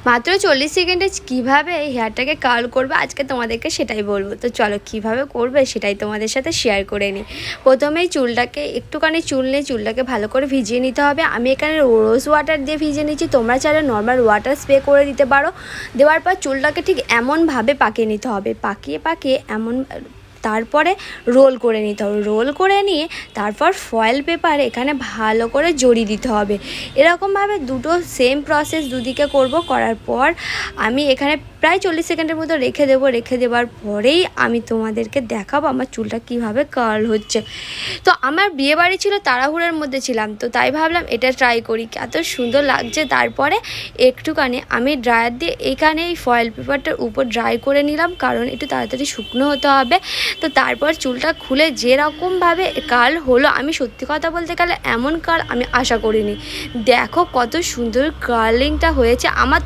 মাত্র 40 সেকেন্ডে কীভাবে হেয়ারটাকে কার্ল করবে আজকে তোমাদেরকে সেটাই বলবো। তো চলো কীভাবে করবে সেটাই তোমাদের সাথে শেয়ার করে নিই। প্রথমেই চুলটাকে একটুখানি চুল নিয়ে চুলটাকে ভালো করে ভিজিয়ে নিতে হবে। আমি এখানে রোজ ওয়াটার দিয়ে ভিজিয়ে নিচ্ছি, তোমরা চাইলে নর্মাল ওয়াটার স্প্রে করে দিতে পারো। দেওয়ার পর চুলটাকে ঠিক এমনভাবে পাকিয়ে নিতে হবে, পাকিয়ে পাকিয়ে এমন তারপরে রোল করে নিতে হবে। রোল করে নিয়ে তারপর ফয়েল পেপার এখানে ভালো করে জড়িয়ে দিতে হবে। এরকমভাবে দুটো সেম প্রসেস দুদিকে করব। করার পর আমি এখানে প্রায় 40 সেকেন্ডের মতো রেখে দেবো। রেখে দেওয়ার পরেই আমি তোমাদেরকে দেখাবো আমার চুলটা কিভাবে কার্ল হচ্ছে। তো আমার বিয়েবাড়ি ছিল, তাড়াহুড়োর মধ্যে ছিলাম, তো তাই ভাবলাম এটা ট্রাই করি, এত সুন্দর লাগছে। তারপরে একটুখানি আমি ড্রায়ার দিয়ে এখানে এই ফয়েল পেপারটার উপর ড্রাই করে নিলাম, কারণ একটু তাড়াতাড়ি শুকনো হতে হবে। তো তারপর চুলটা খুলে যেরকমভাবে কার্ল হলো, আমি সত্যি কথা বলতে গেলে এমন কার্ল আমি আশা করিনি। দেখো কত সুন্দর কার্লিংটা হয়েছে। আমার